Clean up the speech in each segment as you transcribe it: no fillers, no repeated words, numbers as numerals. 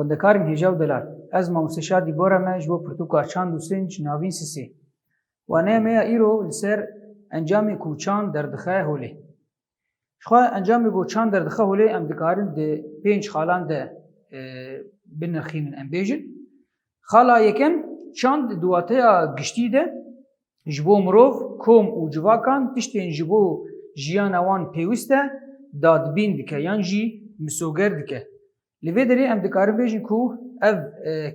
xwendekarin hêja û delal. Ez mamosteşa dîbora me ji bo pirtûka çand û sinc navîn Sîsê. Waneyê me ya îro li ser encamê ku çand derdixe holê. Xwe encamê ku çand derdixe holê em dikarin di 5 xalan de binirxînin em bêjin. Xala yekem çand di wateya giştî de ji bo mirov, kom û civakan tiştên ji bo jiyana wan pêwîst e dadbîn dike yan jî misoger dike. Li vê derê em dikarin bêjin ku ev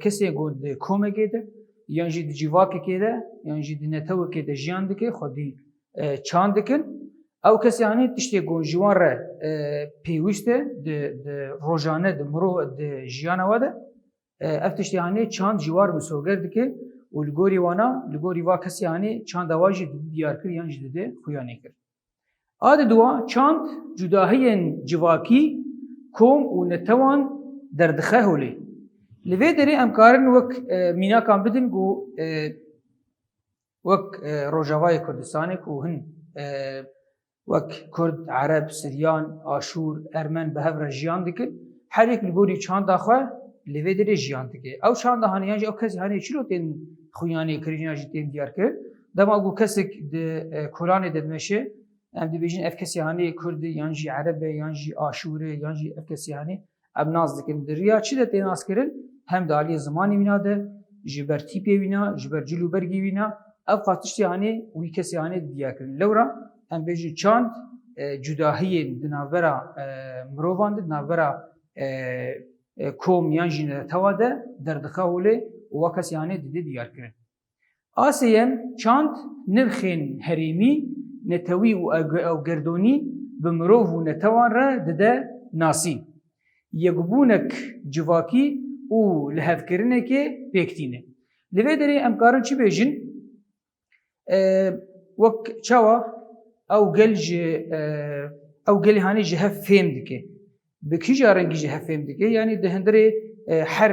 kesê got di komekê de yan jî di civakekê de yan jî di netewekê de jiyan dike xwedî çand dikin. Ew kesê hanê tiştê got ji wan re pêwîst e di rojane di mirov di jiyana we de ev tiştê hanê çand ji war misoger dike û li gorî wana li gorî va kesê hanê çanda wa jî didî diyar kir yan jî didê xuyanê kir. Adê duwa çand cudahiyên civakî, kom û netewan derdixe holê. Li vê derê em karin wek mînakan bidin ku wek Rojavayê Kurdistanê ku hin wek Kurd, Ereb, Siryan, Aşûr, Ermen bi hev re jiyan dikin. Herêk li gorî çanda xwe li vê derê jiyan dike. Ew çanda hanê yan jî ew kesî hanê çîro tên xuyanê kirin yan jî tên diyar kir. Dema ku kesek di Kur'anê de dimeşe em dibêjin ev kesî hanê Kurd e yan jî Ereb e yan jî Aşûr e yan jî ev kesî hanê em naz dikin. Di riya çi de tên nas kirin? Hem de aliyê zimanê wîna de, ji ber tîpê wîna, ji ber cil û bergî wîna, ev qas tiştê hanê wî kesê hanê diyar kirin. Lewra em bêjin çand cudahiyên di navbera mirovan de, di navbera kom yan jî netewa de derdixe holê û wa kesê hanê didê diyar kirin. Asê yem çand nirxên herêmî, netewî û ewgerdonî bi mirov û netewan re dide nasîn. Yekbûnek civakî û lihevkirinekê pêktîne. Li vê derê em karin çi bêjin? Wek çawa ew gel ji ew gelê hanê ji hev fêm dike. Bi kîja rengî ji hev fêm dike? Yanî di hindirê her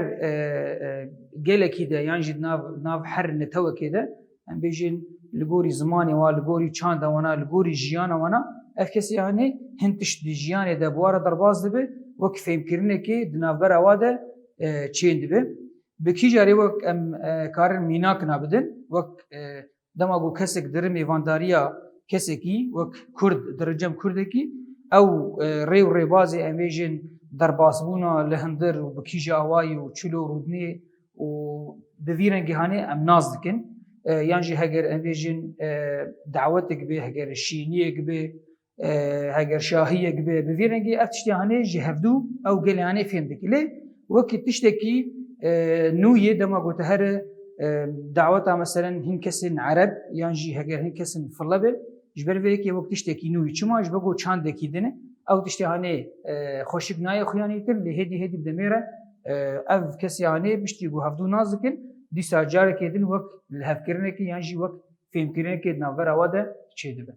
gelekî de yan jî nav her netewekê de em bêjin li gorî zimanê wan, li gorî çanda wana, li gorî jiyana wana ev kesî hanê hin tişt di jiyanê de bi wara derbas dibe wek fêmkirinekê di navbera wa de çên dibe. Bi kîja rê wek em karin mînakina bidin wek dema ku kesek dirim mêvandariya kesekî wek Kurd diricem Kurdekî ew rê û rêbazê em bêjin derbasbûna li hindir û bi kîja awayî û çil û rûdinê û bi vî rengî hanê em naz dikin. Yan jî heger em bêjin dawetek be, heger şîniyek be, heger şahiyek be, bi vî rengî ev tiştê hanê ji hevdû ew gelê hanê fêm dike. Lê wekî tiştekî nû yê dema ku te here daweta meselen hin kesên Ereb yan jî heger hin kesên Firle be ji ber vê yekê wek tiştekî nû yê çima ji ber ku çandekî dine ew tiştê hanê xweşik naye xuyanî kir lê hêdî hêdî bi demê re ev kesî hanê piştî ku hevdû naz dikin dîsa carekê din wek lihevkirinekê yan jî wek fêmkirinekê di navbera wa de çê dibe.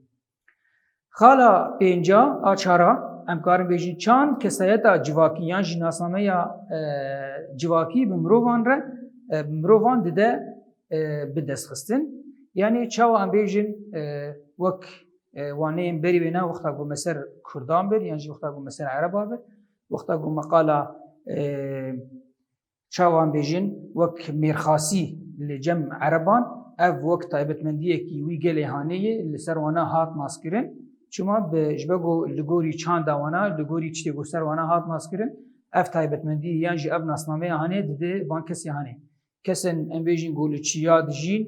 Xala pênca a çara em karin bêjin çand kesayeta civakî yan jî nasnameya civakî bi mirovan re mirovan dide bi destxistin. Yani çawa em bêjin wek waneyên berî wêne wexta ku me ser Kurdan bir yan jî wexta ku me ser Ereba bir wexta ku meqala çawa em bêjin wek mêrxasî li cem Ereban ev wek taybetmendiyekî wî gelê haneyê li ser wana hat naskirin. Çima ji ber ku li gorî çanda wana, li gorî tiştê ku ser wana hat naskirin ev taybetmendî yan jî ev nasnameya hanê dide van kesê hanê. Kesên em bêjin ku li çiya dijîn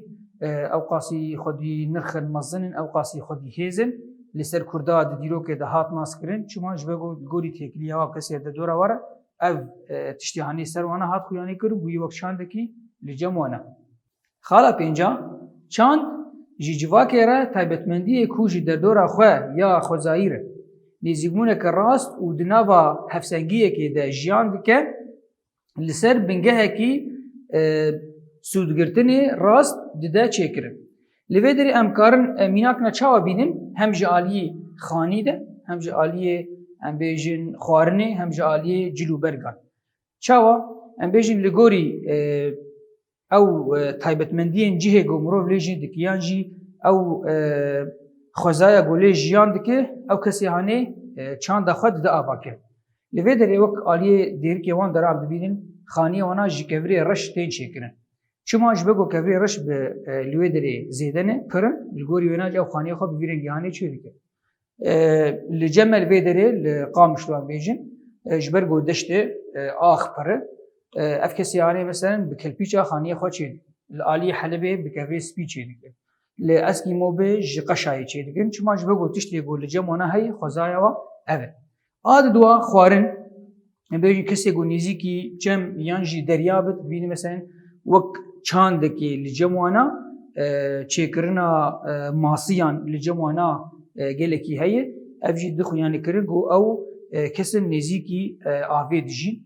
ew qasî xwedî nirxin mezinin, ew qasî xwedî hêzin li ser Kurda di dîrokê de hat naskirin. Çima ji ber ku gorî têkiliya wa kesê de dora were ev tiştê hanê ser wana hat xuyanî kir bûyî wek çandekî li cem wana. Xala pênca çand ji civakê re taybetmendiyê ku ji derdora xwe ya xwezayî re nêzîkbûneke rast û di nava hevsengiyekê de jiyan dike li ser bingehekî sûdgirtinê rast dide çêkirin. Li vê derê em karin mînakina çawa bînin hem ji aliyê xanî de hem ji aliyê em bêjin xwarinê hem ji aliyê cil û bergan. Çawa em bêjin li gorî ew taybetmendiyên cihê ku mirov lê jî dike yan jî ew xwezaya ku lê jiyan dike ew kesê hanê çanda xwe dide ava kir. Li vê derê wek aliyê dêrikê wan deram dibînin خانی وانا جی کوری رش تین چیکن چما جبه کو کوری رش به لوی دری زیدنه کرن لگوری ونا جو خانی خو بیرن گانی چی دیگه لجمل بدری لقامشلوان بیجن جبر گو دشته آخ پره افکسی یعنی مثلا بکلپیچا خانی خو چی العالی حلبه بکوری سپی چی دیگه لاسکی موبه جقشای چی دیگه چما جبه گو تشتی گو لجمونا هی خزایا و evet ad dua xwarin bêjî kesê ku nêzîkî cem yan jî derya bit bînî mesela wek çandekê li cem wana çêkirina masiyan li cem wana gelekî heye ev jî dixuyanî kirin ku ew kesin nêzîkî avê dijîn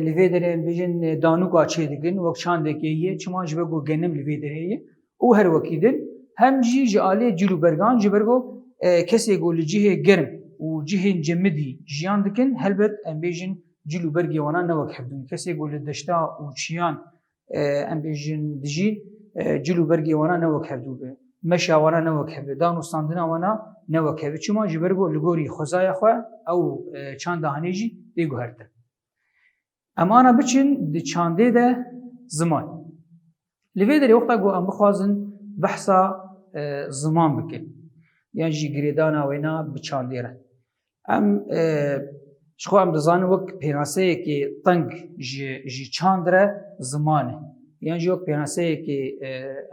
li vê derê bêjin danûka çê dikin wek çandekê ye çima ji ber ku genim li vê derê ye û her wekî din hem jî ji alê cil û bergan ji ber ku kesê ku li cihê germ û cihên cemidî jiyan dikin helbet em bêjin cil û bergê wana ne wek hevdûn kesê ku li deşta û çiyan em bêjin dijîn cil û bergê wana ne wek hevdû be meşa wana ne wek heve dan û standina wana ne wek heve çima ji ber ku li gorî xwezaya xwe ew çanda henê jî tê guhertin em ana biçin di çandê de ziman li vê derê wexta ku em bixwazin behsa ziman bikin yan jî girêdana wêna bi çandê re em ji xwe em dizanin wek pênaseyekê teng ji çand re ziman e yan jî wek pênaseyekê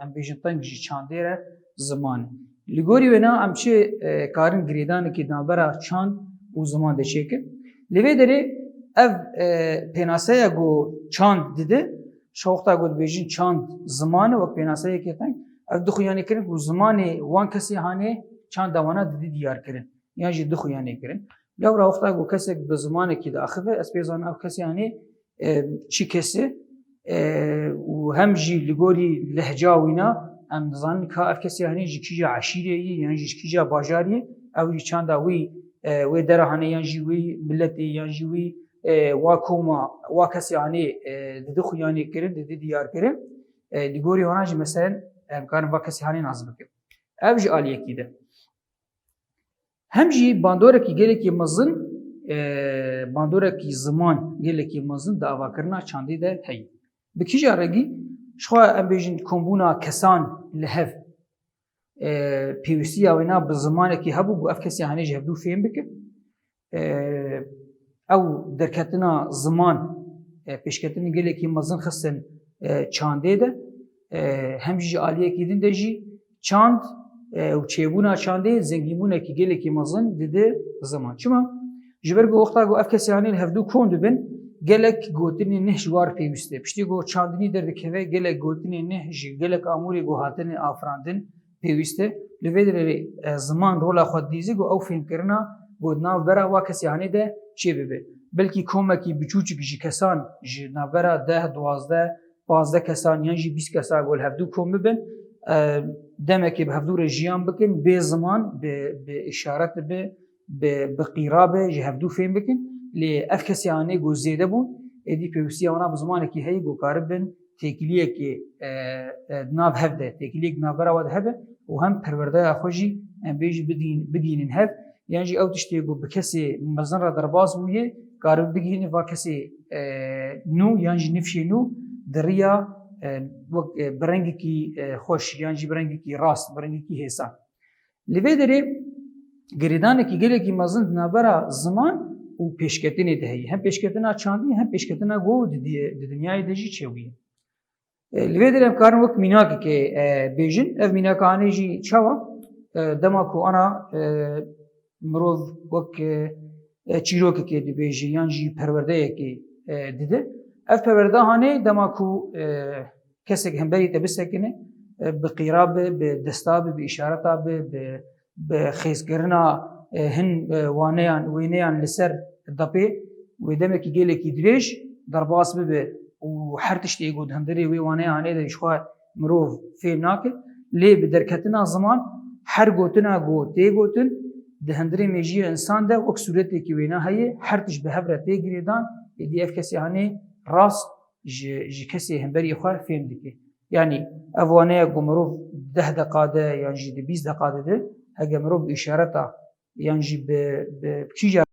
em bêjin teng ji çandê re ziman e li gorî wêna em çi karin girêdanekî navbera çand û ziman de çêkin li vê derê ev pênaseya ku çand dide ji wexta ku dibêjin çand ziman e wek pênaseyekê teng ev dixuyanî kirin ku zimanê wan kesê hane çanda wana didî diyar kirin yan jî dixuyanî kirin lewra wexta ku kesek bi zimanekî de axive ez pê zanim ev kesê hanê çi kesê û hem jî li gorî lehca wîna em dizanin ka ev kesê hanê ji kîja eşîrê yê yan jî ji kîja bajarî ew jî çanda wî wê dera hene yan jî wî milletê yan jî wî wa koma wa kesê hanê didî xuyanî kirin didî diyar kirin li gorî wana jî meselen em karin va kesê hanê nas bikin ev jî aliyekî de hem jî bandorekî gelekî mezin bandorekî ziman gelekî mezin di avakirina çandê de heye bi kîja regî ji xwe em bêjin kombûna kesan li hev pêwîstiya wêna bi zimanekî hebû ku ev kesê henê ji hevdû fêm bikin ew derketina ziman pêşketinê gelekî mezin xistin çandê de hem jî aliyekî din de jî çand û çêbûna çandê zengînbûnekî gelekî mezin dide ziman çima ji ber ku wexta ku ev kesê hanê li hevdû kom dibin gelek gotinê neh ji war pêwîst e piştî ku çandinî derdikeve gelek gotinê neh ji gelek amûrê ku hatine afirandin pêwîst e li vê derê ziman rola xwe dîzî ku ew fêmkirina ku navbera wa kesê hanê de çê bibe belkî komekî biçûçik ji kesan ji navbera 10, 12, 15 kesan yan jî 20 kesa ku li hevdû kom bibin demekî bi hevdû re jiyan bikin bê ziman bi îşaret be bi qîra be ji hevdû fêm bikin lê ev kesê hanê ku zêde bû êdî pêwîstiya wana bi zimanekî heye ku karibin têkiliyekê nav hev de têkiliyek navbera we de hebe û hem perwerdeya xwe jî em bêjî bigînin hev yan jî ew tiştê ku bi kesê mezin re derbas bûye karib bigînin va kesê nû yan jî nifşê nû di riya wek bi rengekî xweş yan jî bi rengekî rast bi rengekî hêsan li vê derê girêdanekî gelekî mezin di navbera ziman û pêşketinê de heye hem pêşketina çandî hem pêşketina got di dinyayê de jî çewî ye li vê derê em karin wek mînakekê bêjin ev mînakhanê jî çawa dema ku ana mirov wek çîrokekê dibêje yan jî perwerdeyekê dide ev perwerdehanê dema ku kesek hemberî te bisekine bi qîra be bi desta be bi îşareta be bi xêzkirina hin waneyan wêneyan li ser dapê wê demekî gelekî dirêj derbas bibe û her tiştê ku di hundirê wê waneyanê de ji xwe mirov fêm nake lê bi derketina ziman her gotina got tê gotin di hundirê mêjiya insan de wek sûretekî wêne heye her tişt bi hev re tê girêdan êdî ev kesê hanê rast ji kesê hemberî xwe fêm dike yanî ev waneya ku mirov 10 deqa de yan jî di 20 deqa de hege mirov bi îşareta yan jî bi kîja